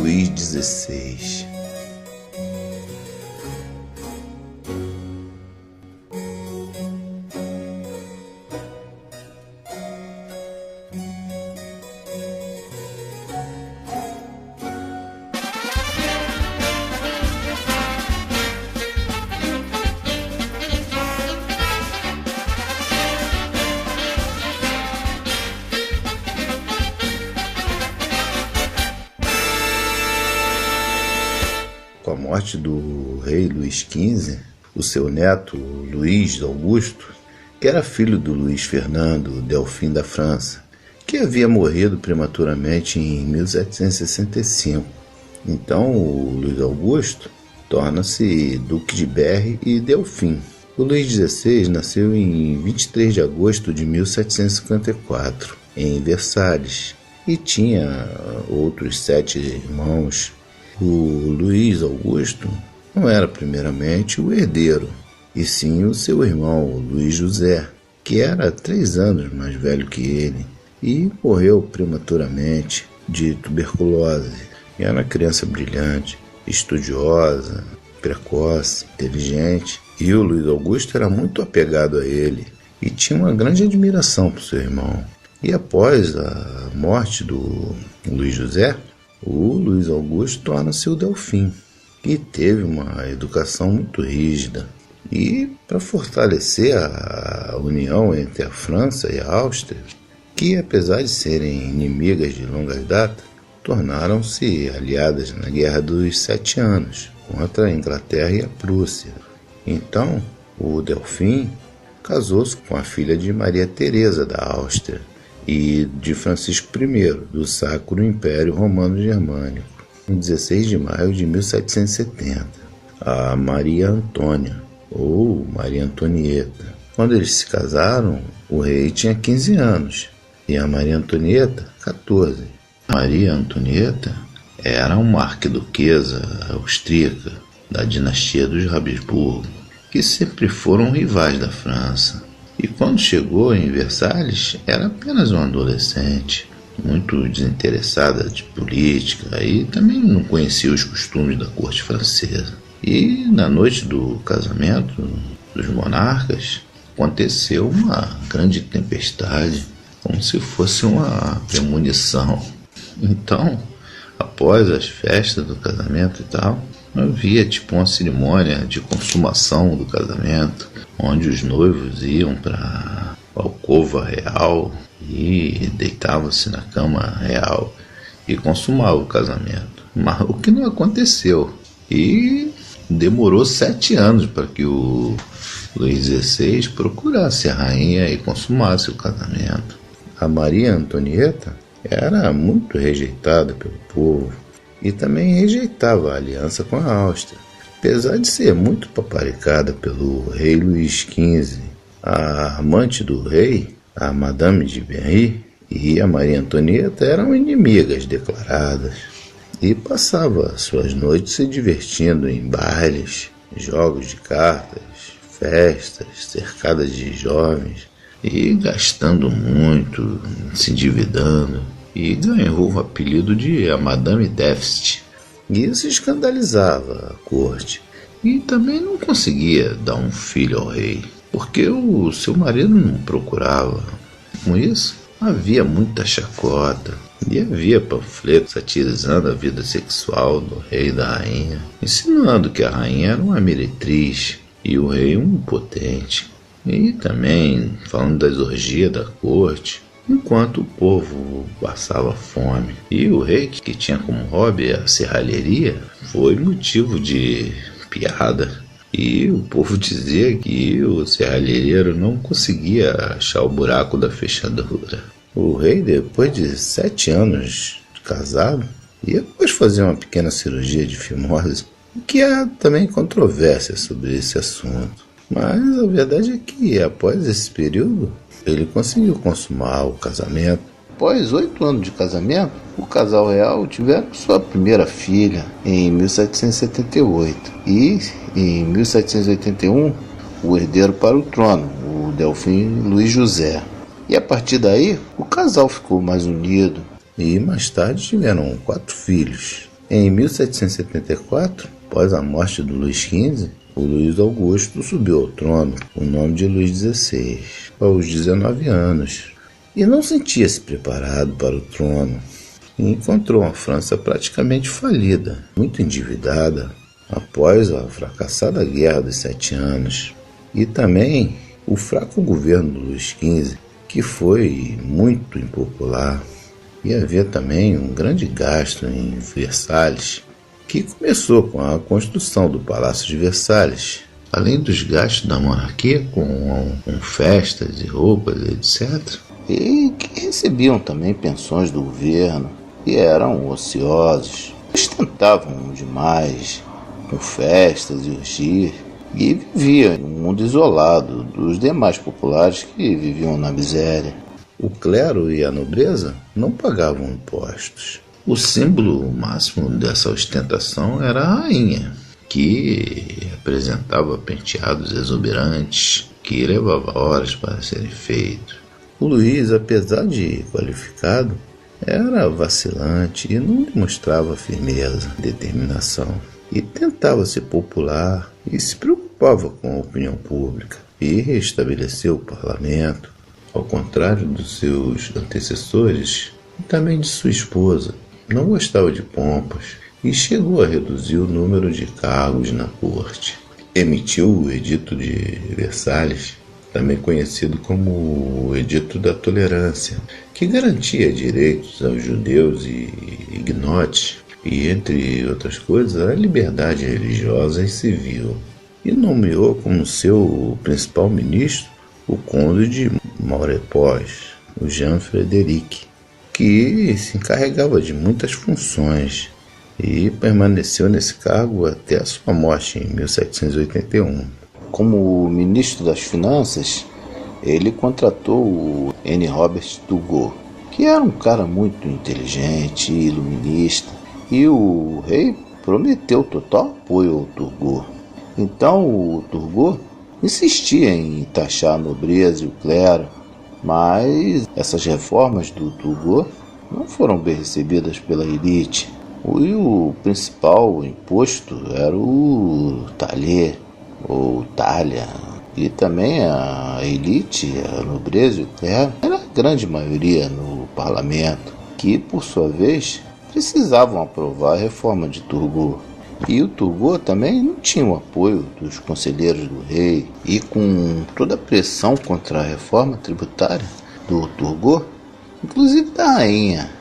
Luís XVI. Com a morte do rei Luís XV, o seu neto Luís Augusto, que era filho do Luís Fernando Delfim da França, que havia morrido prematuramente em 1765. Então o Luís Augusto torna-se Duque de Berry e Delfim. O Luís XVI nasceu em 23 de agosto de 1754, em Versalhes, e tinha outros 7 irmãos. O Luís Augusto não era primeiramente o herdeiro, e sim o seu irmão Luís José, que era 3 anos mais velho que ele, e morreu prematuramente de tuberculose. E era uma criança brilhante, estudiosa, precoce, inteligente, e o Luís Augusto era muito apegado a ele e tinha uma grande admiração por seu irmão. E após a morte do Luís José, o Luís Augusto torna-se o Delfim, que teve uma educação muito rígida. E para fortalecer a união entre a França e a Áustria, que apesar de serem inimigas de longa data, tornaram-se aliadas na Guerra dos 7 Anos, contra a Inglaterra e a Prússia. Então, o Delfim casou-se com a filha de Maria Teresa da Áustria e de Francisco I, do Sacro Império Romano Germânico, em 16 de maio de 1770, a Maria Antônia, ou Maria Antonieta. Quando eles se casaram, o rei tinha 15 anos e a Maria Antonieta, 14. Maria Antonieta era uma arquiduquesa austríaca da dinastia dos Habsburgo, que sempre foram rivais da França. E quando chegou em Versalhes, era apenas uma adolescente, muito desinteressada de política e também não conhecia os costumes da corte francesa. E na noite do casamento dos monarcas, aconteceu uma grande tempestade, como se fosse uma premonição. Então, após as festas do casamento e tal, havia tipo uma cerimônia de consumação do casamento, onde os noivos iam para a alcova real e deitavam-se na cama real e consumavam o casamento. Mas o que não aconteceu. E demorou 7 anos para que o Luís XVI procurasse a rainha e consumasse o casamento. A Maria Antonieta era muito rejeitada pelo povo e também rejeitava a aliança com a Áustria. Apesar de ser muito paparicada pelo rei Luís XV, a amante do rei, a Madame de Berry, e a Maria Antonieta eram inimigas declaradas e passava suas noites se divertindo em bailes, jogos de cartas, festas, cercadas de jovens e gastando muito, se endividando, e ganhou o apelido de a Madame Déficit. E isso escandalizava a corte e também não conseguia dar um filho ao rei, porque o seu marido não procurava. Com isso, havia muita chacota e havia panfletos satirizando a vida sexual do rei e da rainha, insinuando que a rainha era uma meretriz e o rei um impotente. E também falando das orgias da corte, enquanto o povo passava fome. E o rei, que tinha como hobby a serralheria, foi motivo de piada. E o povo dizia que o serralheiro não conseguia achar o buraco da fechadura. O rei, depois de 7 anos de casado, ia depois fazer uma pequena cirurgia de fimose, o que há também controvérsia sobre esse assunto. Mas a verdade é que, após esse período, ele conseguiu consumar o casamento. Após 8 anos de casamento, o casal real tiveram sua primeira filha em 1778 e em 1781 o herdeiro para o trono, o Delfim Luís José. E a partir daí o casal ficou mais unido e mais tarde tiveram 4 filhos. Em 1774, após a morte do Luís XV, o Luís Augusto subiu ao trono com o nome de Luís XVI, aos 19 anos, e não sentia-se preparado para o trono. E encontrou uma França praticamente falida, muito endividada, após a fracassada Guerra dos 7 Anos, e também o fraco governo do Luís XV, que foi muito impopular, e havia também um grande gasto em Versalhes, que começou com a construção do Palácio de Versalhes, além dos gastos da monarquia com festas e roupas, etc., e que recebiam também pensões do governo, e eram ociosos, ostentavam demais, com festas e orgias, e viviam em um mundo isolado dos demais populares que viviam na miséria. O clero e a nobreza não pagavam impostos. O símbolo máximo dessa ostentação era a rainha, que apresentava penteados exuberantes, que levava horas para serem feitos. O Luís, apesar de qualificado, era vacilante e não demonstrava firmeza, determinação, e tentava ser popular e se preocupava com a opinião pública e restabeleceu o parlamento, ao contrário dos seus antecessores e também de sua esposa. Não gostava de pompas e chegou a reduzir o número de cargos na corte. Emitiu o Edito de Versalhes, também conhecido como o Edito da Tolerância, que garantia direitos aos judeus e ignotes, e, entre outras coisas, a liberdade religiosa e civil, e nomeou como seu principal ministro o conde de Maurepas, o Jean Frederic, que se encarregava de muitas funções e permaneceu nesse cargo até a sua morte em 1781. Como ministro das Finanças, ele contratou o N. Robert Turgot, que era um cara muito inteligente e iluminista, e o rei prometeu total apoio ao Turgot. Então o Turgot insistia em taxar a nobreza e o clero, mas essas reformas do Turgot não foram bem recebidas pela elite. E o principal imposto era o talher, ou talha, e também a elite, a nobreza e o clero, era a grande maioria no parlamento, que por sua vez precisavam aprovar a reforma de Turgot. E o Turgot também não tinha o apoio dos conselheiros do rei, e com toda a pressão contra a reforma tributária do Turgot, inclusive da rainha,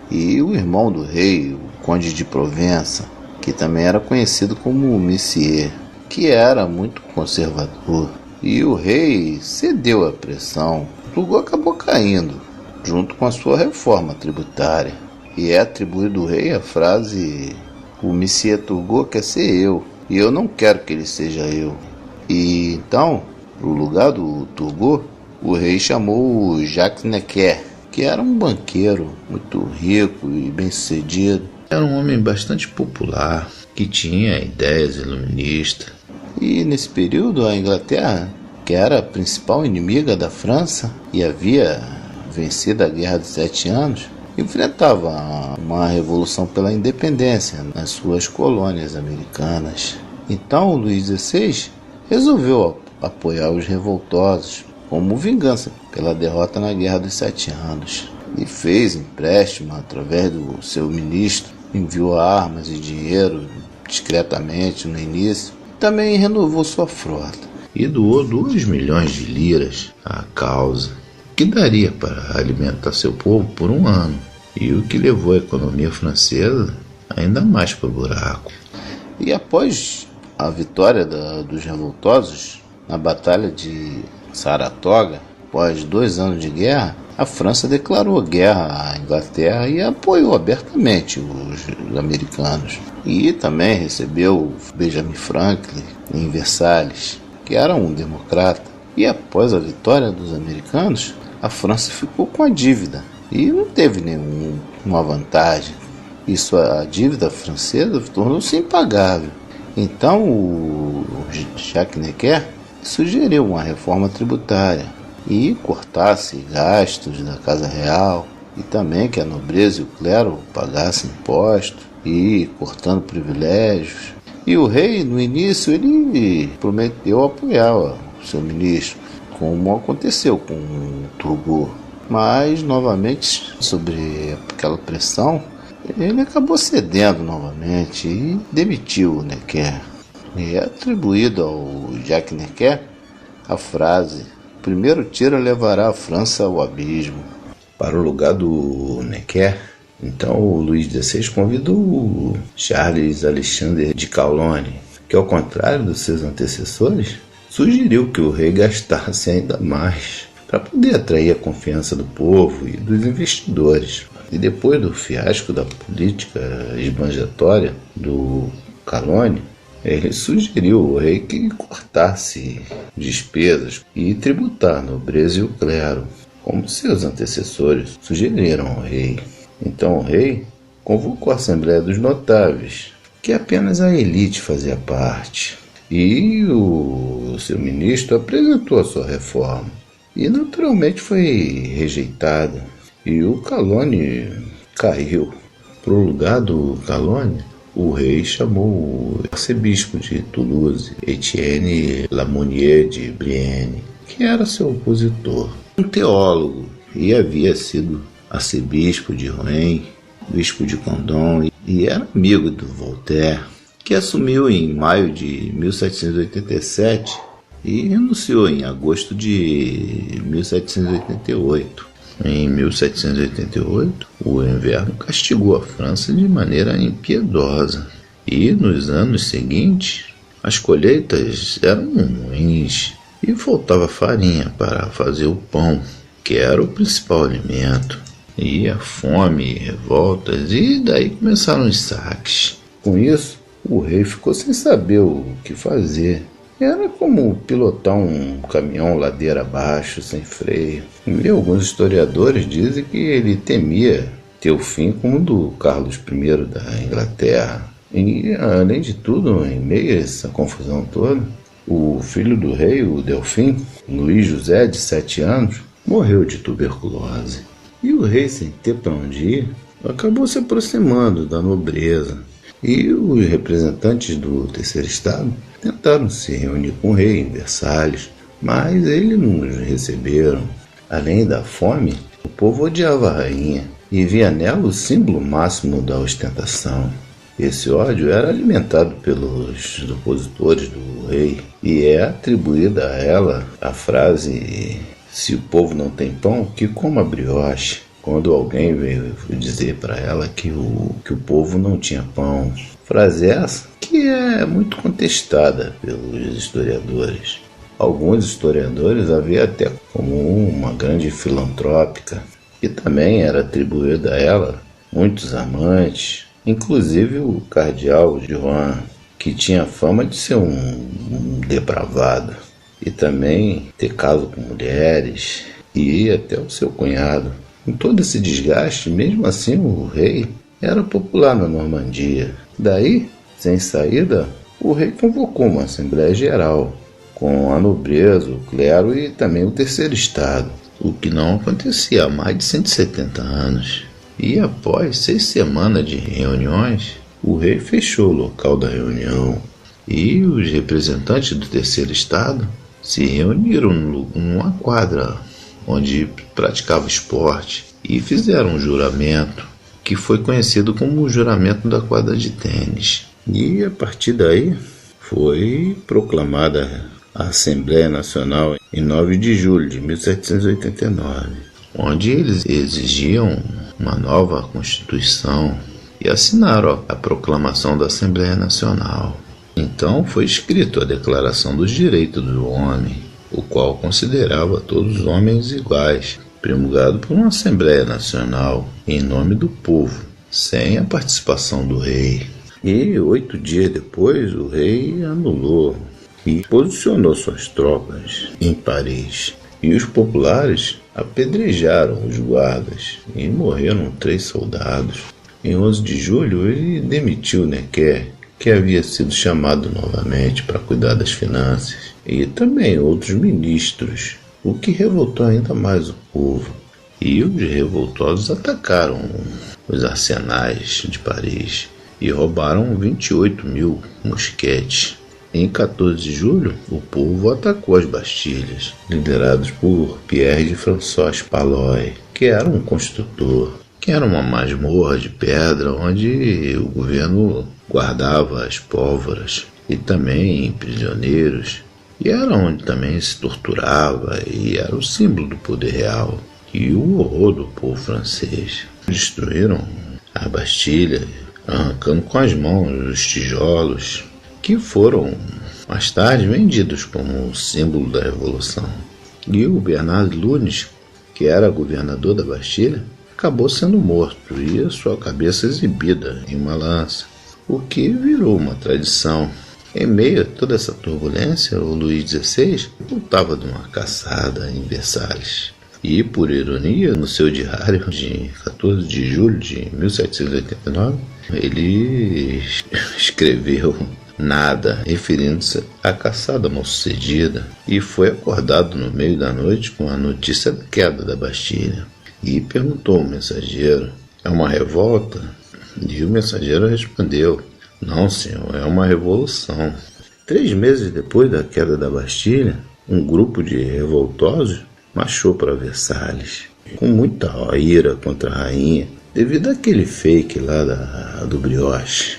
e o irmão do rei, o conde de Provença, que também era conhecido como Messier, que era muito conservador, e o rei cedeu à pressão. Turgot acabou caindo, junto com a sua reforma tributária, e é atribuído ao rei a frase: o Messier Turgot quer ser eu, e eu não quero que ele seja eu. E então, no lugar do Turgot, o rei chamou o Jacques Necker, que era um banqueiro muito rico e bem-sucedido. Era um homem bastante popular, que tinha ideias iluministas. E nesse período a Inglaterra, que era a principal inimiga da França e havia vencido a Guerra dos 7 Anos, enfrentava uma revolução pela independência nas suas colônias americanas. Então o Luís XVI resolveu apoiar os revoltosos como vingança pela derrota na Guerra dos 7 Anos, e fez empréstimo através do seu ministro, enviou armas e dinheiro discretamente no início, também renovou sua frota e doou 2 milhões de liras à causa, que daria para alimentar seu povo por 1 ano, e o que levou a economia francesa ainda mais para o buraco. E após a vitória dos revoltosos na Batalha de Saratoga, após 2 anos de guerra, a França declarou guerra à Inglaterra e apoiou abertamente os americanos. E também recebeu Benjamin Franklin em Versalhes, que era um democrata. E após a vitória dos americanos, a França ficou com a dívida e não teve nenhuma vantagem. A dívida francesa tornou-se impagável. Então o Jacques Necker sugeriu uma reforma tributária e cortasse gastos da Casa Real e também que a nobreza e o clero pagassem impostos e cortando privilégios. E o rei, no início, ele prometeu apoiar o seu ministro, como aconteceu com Turgot. Mas, novamente, sobre aquela pressão, ele acabou cedendo novamente e demitiu o Necker. E é atribuído ao Jacques Necker a frase: "O primeiro tiro levará a França ao abismo." Para o lugar do Necker, então o Luís XVI convidou Charles Alexandre de Calonne, que, ao contrário dos seus antecessores, sugeriu que o rei gastasse ainda mais para poder atrair a confiança do povo e dos investidores. E depois do fiasco da política esbanjatória do Calonne, ele sugeriu ao rei que cortasse despesas e tributar a nobreza e o clero, como seus antecessores sugeriram ao rei. Então o rei convocou a Assembleia dos Notáveis, que apenas a elite fazia parte, e o seu ministro apresentou a sua reforma, e naturalmente foi rejeitada, e o Calonne caiu. Para o lugar do Calonne, o rei chamou o arcebispo de Toulouse, Etienne Lamonnier de Brienne, que era seu opositor, um teólogo, e havia sido arcebispo de Rouen, bispo de Condom, e era amigo do Voltaire, que assumiu em maio de 1787 e renunciou em agosto de 1788. Em 1788, o inverno castigou a França de maneira impiedosa, e nos anos seguintes as colheitas eram ruins e faltava farinha para fazer o pão, que era o principal alimento. E a fome, revoltas, e daí começaram os saques. Com isso, o rei ficou sem saber o que fazer. Era como pilotar um caminhão ladeira abaixo, sem freio. E alguns historiadores dizem que ele temia ter o fim como o do Carlos I da Inglaterra. E, além de tudo, em meio a essa confusão toda, o filho do rei, o Delfim, Luís José, de 7 anos, morreu de tuberculose. E o rei, sem ter para onde ir, acabou se aproximando da nobreza. E os representantes do Terceiro Estado tentaram se reunir com o rei em Versalhes, mas eles não os receberam. Além da fome, o povo odiava a rainha e via nela o símbolo máximo da ostentação. Esse ódio era alimentado pelos opositores do rei e é atribuída a ela a frase: "Se o povo não tem pão, que coma brioche", quando alguém veio dizer para ela que o povo não tinha pão. Frase essa que é muito contestada pelos historiadores. Alguns historiadores a vêem até como uma grande filantrópica, que também era atribuída a ela muitos amantes, inclusive o cardeal Joan, que tinha fama de ser um depravado, e também ter caso com mulheres, e até o seu cunhado. Com todo esse desgaste, mesmo assim o rei era popular na Normandia. Daí, sem saída, o rei convocou uma Assembleia Geral, com a nobreza, o clero e também o Terceiro Estado, o que não acontecia há mais de 170 anos. E após 6 semanas de reuniões, o rei fechou o local da reunião, e os representantes do Terceiro Estado se reuniram numa quadra onde praticava esporte e fizeram um juramento, que foi conhecido como o juramento da quadra de tênis. E a partir daí foi proclamada a Assembleia Nacional em 9 de julho de 1789, onde eles exigiam uma nova Constituição e assinaram a proclamação da Assembleia Nacional. Então foi escrito a Declaração dos Direitos do Homem, o qual considerava todos os homens iguais, promulgado por uma Assembleia Nacional em nome do povo, sem a participação do rei. E 8 dias depois o rei anulou e posicionou suas tropas em Paris. E os populares apedrejaram os guardas e morreram 3 soldados. Em 11 de julho ele demitiu Necker, que havia sido chamado novamente para cuidar das finanças, e também outros ministros, o que revoltou ainda mais o povo. e os revoltosos atacaram os arsenais de Paris e roubaram 28 mil mosquetes. Em 14 de julho, o povo atacou as Bastilhas, liderados por Pierre de François Palloy, que era um construtor, que era uma masmorra de pedra onde o governo guardava as pólvoras e também prisioneiros, e era onde também se torturava e era o símbolo do poder real e o horror do povo francês. Destruíram a Bastilha, arrancando com as mãos os tijolos, que foram mais tarde vendidos como símbolo da Revolução. E o Bernard Lunes, que era governador da Bastilha, acabou sendo morto e a sua cabeça exibida em uma lança, o que virou uma tradição. Em meio a toda essa turbulência, o Luís XVI voltava de uma caçada em Versalhes. E, por ironia, no seu diário de 14 de julho de 1789, ele escreveu nada, referindo-se à caçada mal sucedida, e foi acordado no meio da noite com a notícia da queda da Bastilha. E perguntou ao mensageiro: é uma revolta? E o mensageiro respondeu: não, senhor, é uma revolução. 3 meses depois da queda da Bastilha, um grupo de revoltosos marchou para Versalhes, com muita ira contra a rainha, devido àquele fake lá do brioche.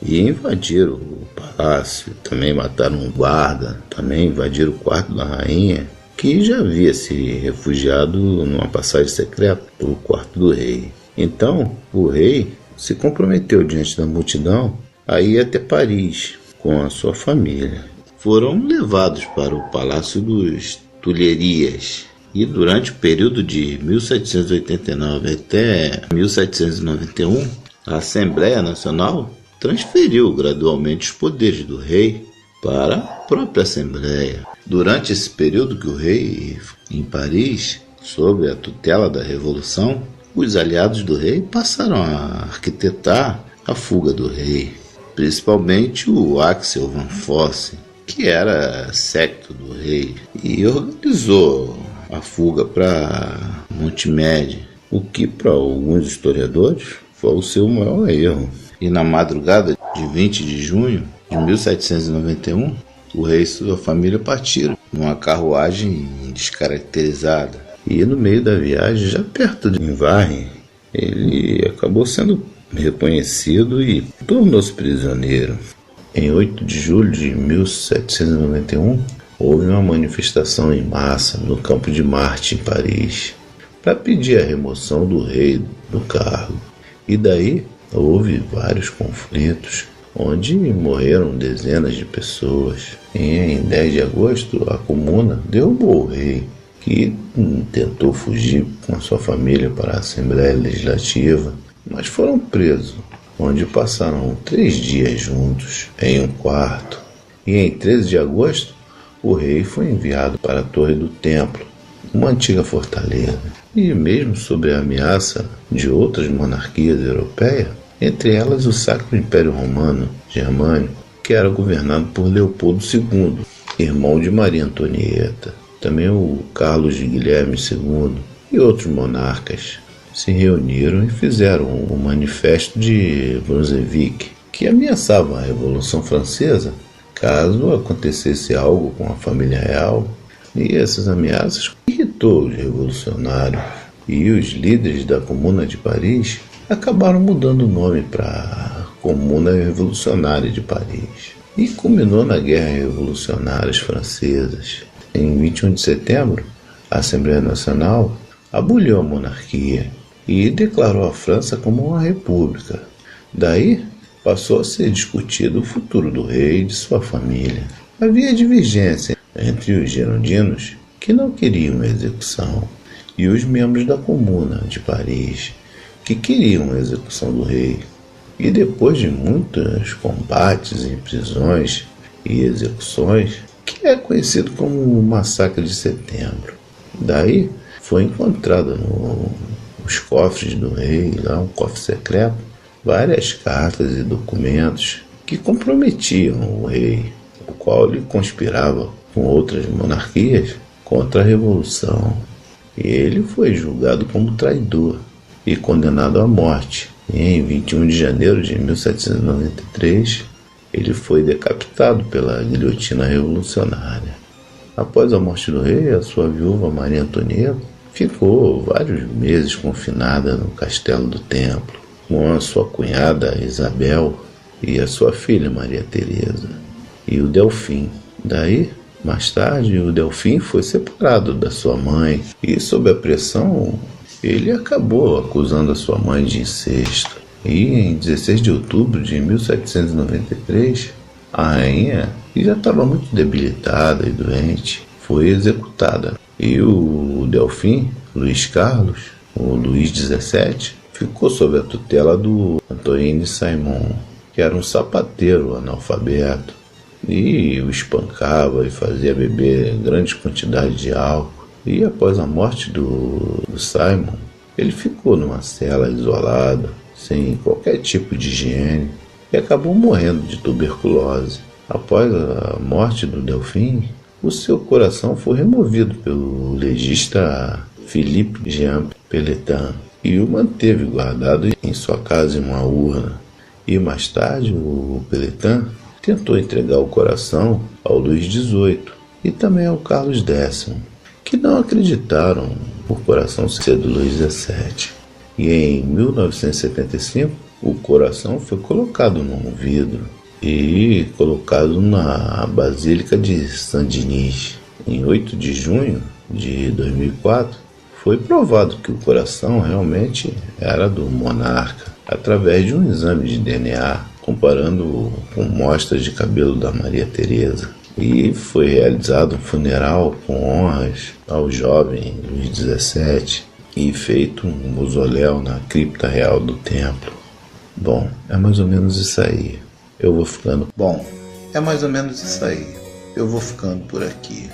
E invadiram o palácio, também mataram um guarda, também invadiram o quarto da rainha, que já havia se refugiado numa passagem secreta para o quarto do rei. Então, o rei se comprometeu diante da multidão a ir até Paris com a sua família. Foram levados para o Palácio dos Tulherias e durante o período de 1789 até 1791, a Assembleia Nacional transferiu gradualmente os poderes do rei para a própria Assembleia. Durante esse período que o rei em Paris, sob a tutela da Revolução, os aliados do rei passaram a arquitetar a fuga do rei, principalmente o Axel Van Fosse, que era séquito do rei, e organizou a fuga para Montmédy, o que para alguns historiadores foi o seu maior erro. E na madrugada de 20 de junho de 1791, o rei e sua família partiram numa carruagem descaracterizada. E no meio da viagem, já perto de Invarre, ele acabou sendo reconhecido e tornou-se prisioneiro. Em 8 de julho de 1791, houve uma manifestação em massa no Campo de Marte, em Paris, para pedir a remoção do rei do cargo. E daí houve vários conflitos, onde morreram dezenas de pessoas. E em 10 de agosto, a Comuna derrubou o rei, que tentou fugir com a sua família para a Assembleia Legislativa, mas foram presos, onde passaram 3 dias juntos em um quarto. E em 13 de agosto, o rei foi enviado para a Torre do Templo, uma antiga fortaleza. E mesmo sob a ameaça de outras monarquias europeias, entre elas o Sacro Império Romano Germânico, que era governado por Leopoldo II, irmão de Maria Antonieta, também o Carlos de Guilherme II e outros monarcas, se reuniram e fizeram o Manifesto de Brunswick, que ameaçava a Revolução Francesa caso acontecesse algo com a família real. E essas ameaças irritou os revolucionários, e os líderes da Comuna de Paris acabaram mudando o nome para Comuna Revolucionária de Paris. E culminou na Guerra Revolucionárias Francesas. Em 21 de setembro, a Assembleia Nacional aboliu a monarquia e declarou a França como uma república. Daí passou a ser discutido o futuro do rei e de sua família. Havia divergência entre os girondinos, que não queriam a execução, e os membros da Comuna de Paris, que queriam a execução do rei. E depois de muitos combates em prisões e execuções, que é conhecido como o Massacre de Setembro, daí foi encontrado nos cofres do rei, lá um cofre secreto, várias cartas e documentos que comprometiam o rei, o qual ele conspirava com outras monarquias contra a Revolução. e ele foi julgado como traidor e condenado à morte. E em 21 de janeiro de 1793, ele foi decapitado pela guilhotina revolucionária. Após a morte do rei, a sua viúva Maria Antonieta ficou vários meses confinada no castelo do Templo, com a sua cunhada Isabel e a sua filha Maria Teresa e o Delfim. Daí, mais tarde, o Delfim foi separado da sua mãe e, sob a pressão, ele acabou acusando a sua mãe de incesto. E em 16 de outubro de 1793, a rainha, que já estava muito debilitada e doente, foi executada. E o Delfim, Luís Carlos, o Luís XVII, ficou sob a tutela do Antoine Simon, que era um sapateiro analfabeto, e o espancava e fazia beber grandes quantidades de álcool. E após a morte do Simon, ele ficou numa cela isolada, sem qualquer tipo de higiene, e acabou morrendo de tuberculose. Após a morte do Delfim, o seu coração foi removido pelo legista Philippe Jean Pelletan e o manteve guardado em sua casa em uma urna. E mais tarde, o Pelletan tentou entregar o coração ao Luís XVIII e também ao Carlos X, que não acreditaram por coração ser do Luís XVII. E em 1975, o coração foi colocado num vidro e colocado na Basílica de Saint-Denis. Em 8 de junho de 2004, foi provado que o coração realmente era do monarca, através de um exame de DNA, comparando com mostras de cabelo da Maria Teresa. E foi realizado um funeral com honras ao jovem Luís XVII e feito um mausoléu na cripta real do templo. Bom, é mais ou menos isso aí. Eu vou ficando por aqui.